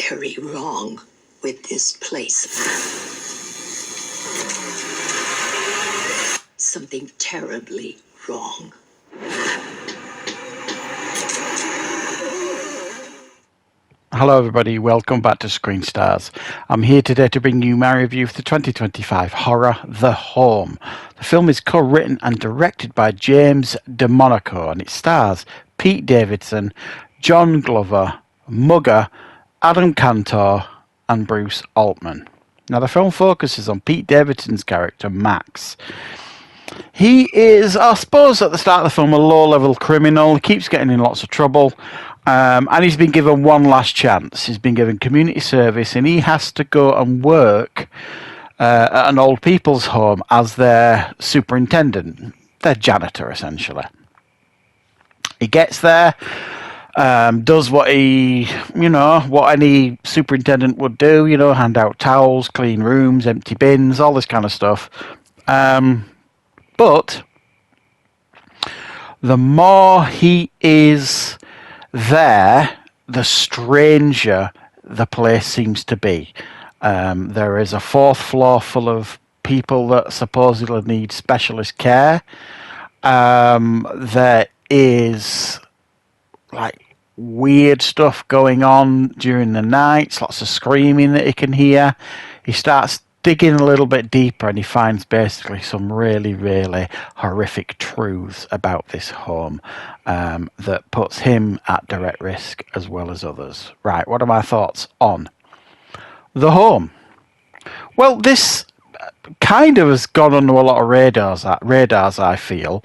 very wrong with this place. Something terribly wrong. Hello everybody, welcome back to Screenstars. I'm here today to bring you my review of the 2025 horror The Home. The film is co-written and directed by James DeMonaco and it stars Pete Davidson, John Glover, Mugger, Adam Cantor and Bruce Altman. Now the film focuses on Pete Davidson's character Max. He is, I suppose, at the start of the film, a low-level criminal. He keeps getting in lots of trouble. And he's been given one last chance. He's been given community service, and he has to go and work at an old people's home as their superintendent, their janitor, essentially. He gets there, does what what any superintendent would do, hand out towels, clean rooms, empty bins, all this kind of stuff. But the more he is there, the stranger the place seems to be. There is a fourth floor full of people that supposedly need specialist care. There is weird stuff going on during the nights, lots of screaming that he can hear. He starts digging a little bit deeper and he finds basically some really, really horrific truths about this home that puts him at direct risk as well as others. Right, what are my thoughts on The Home? Well, this kind of has gone under a lot of radars, I feel.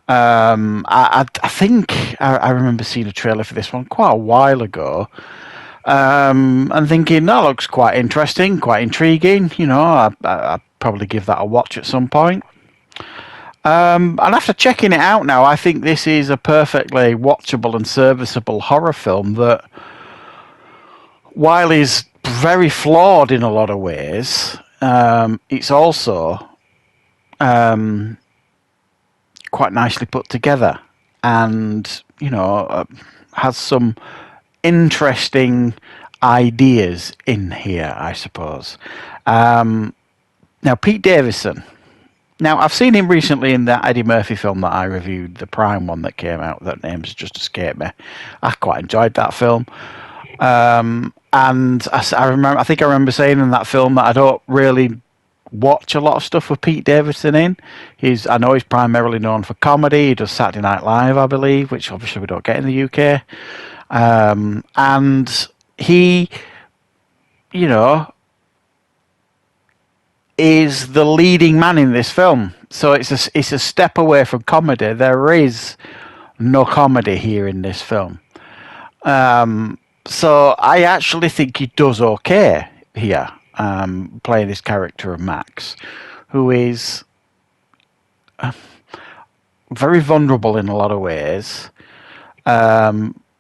I think I remember seeing a trailer for this one quite a while ago. And thinking that looks quite interesting, quite intriguing. I'd probably give that a watch at some point. And after checking it out now, I think this is a perfectly watchable and serviceable horror film that, while is very flawed in a lot of ways, it's also quite nicely put together and, has some interesting ideas in here, I suppose. Now, Pete Davidson. Now, I've seen him recently in that Eddie Murphy film that I reviewed, the Prime one that came out. That name's just escaped me. I quite enjoyed that film. And I think I remember saying in that film that I don't really watch a lot of stuff with Pete Davidson in. I know he's primarily known for comedy. He does Saturday Night Live, I believe, which obviously we don't get in the UK. And he, is the leading man in this film. So it's a step away from comedy. There is no comedy here in this film. So I actually think he does okay here, playing this character of Max, who is very vulnerable in a lot of ways.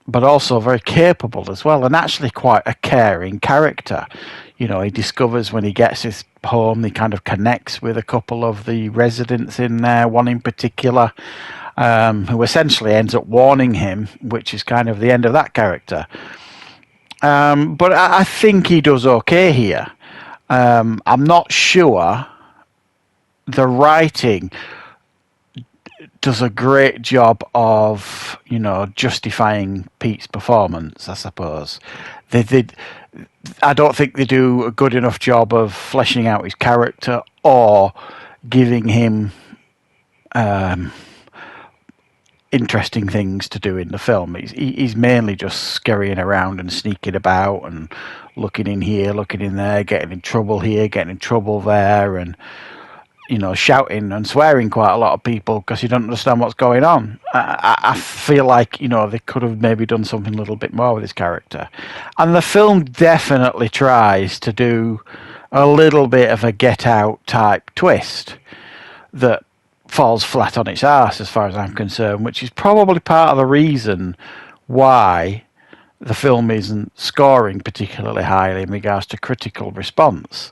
But also very capable as well, and actually quite a caring character. He discovers when he gets his home, he kind of connects with a couple of the residents in there, one in particular, who essentially ends up warning him, which is kind of the end of that character. But I think he does okay here. I'm not sure the writing does a great job of, justifying Pete's performance, I suppose. I don't think they do a good enough job of fleshing out his character or giving him interesting things to do in the film. He's mainly just scurrying around and sneaking about and looking in here, looking in there, getting in trouble here, getting in trouble there, and shouting and swearing quite a lot of people because you don't understand what's going on. I feel like, they could have maybe done something a little bit more with his character. And the film definitely tries to do a little bit of a Get Out type twist that falls flat on its arse as far as I'm concerned, which is probably part of the reason why the film isn't scoring particularly highly in regards to critical response.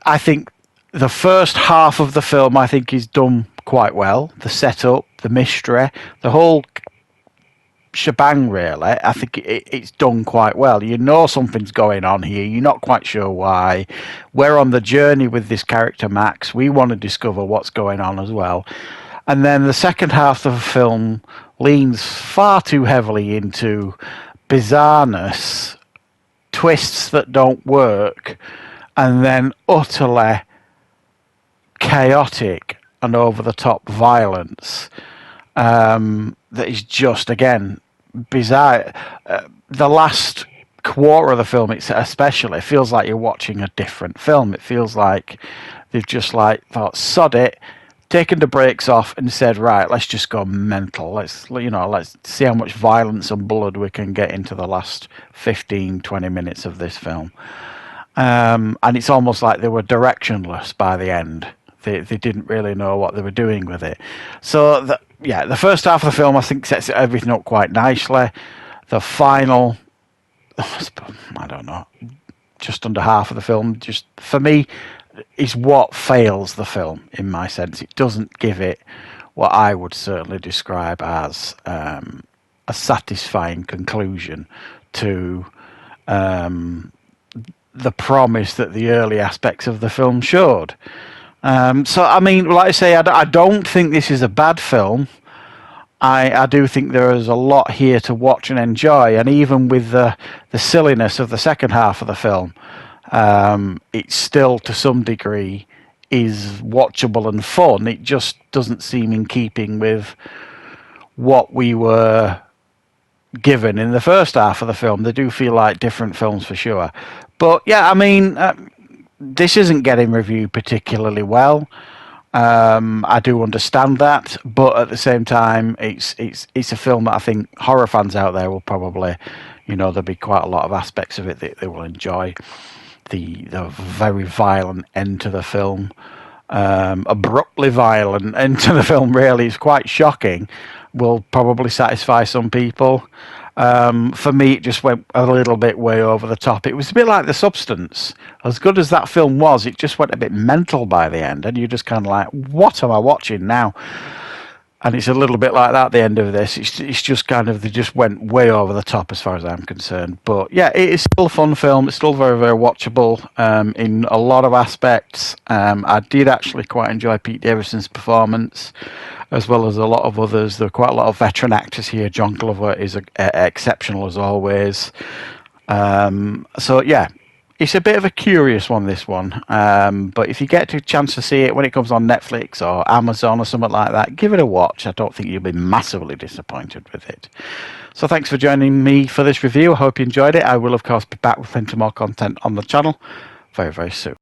I think the first half of the film, I think, is done quite well. The setup, the mystery, the whole shebang, really. I think it's done quite well. You know something's going on here. You're not quite sure why. We're on the journey with this character, Max. We want to discover what's going on as well. And then the second half of the film leans far too heavily into bizarreness, twists that don't work, and then utterly chaotic and over-the-top violence that is just, again, bizarre. The last quarter of the film, it's especially, it feels like you're watching a different film. It feels like they've just thought, sod it, taken the brakes off and said, right, let's just go mental. Let's see how much violence and blood we can get into the last 15, 20 minutes of this film. And it's almost like they were directionless by the end. They didn't really know what they were doing with it. So, the first half of the film, I think, sets everything up quite nicely. The final, I don't know, just under half of the film, just for me, is what fails the film, in my sense. It doesn't give it what I would certainly describe as a satisfying conclusion to the promise that the early aspects of the film showed. So, I mean, like I say, I don't think this is a bad film. I do think there is a lot here to watch and enjoy, and even with the silliness of the second half of the film, it still, to some degree, is watchable and fun. It just doesn't seem in keeping with what we were given in the first half of the film. They do feel like different films for sure. But yeah, I mean, this isn't getting reviewed particularly well. I do understand that, but at the same time, it's a film that I think horror fans out there will probably, there'll be quite a lot of aspects of it that they will enjoy. The very violent end to the film, abruptly violent end to the film, really, is quite shocking, will probably satisfy some people. For me, it just went a little bit way over the top. It was a bit like The Substance. As good as that film was, it just went a bit mental by the end, and you're just kind of like, what am I watching now? And it's a little bit like that at the end of this. It's just kind of, they just went way over the top as far as I'm concerned. But yeah, it is still a fun film. It's still very, very watchable in a lot of aspects. I did actually quite enjoy Pete Davidson's performance, as well as a lot of others. There are quite a lot of veteran actors here. John Glover is exceptional as always. So yeah, it's a bit of a curious one, this one. But if you get a chance to see it when it comes on Netflix or Amazon or something like that, give it a watch. I don't think you'll be massively disappointed with it. So thanks for joining me for this review. I hope you enjoyed it. I will, of course, be back with plenty more content on the channel very, very soon.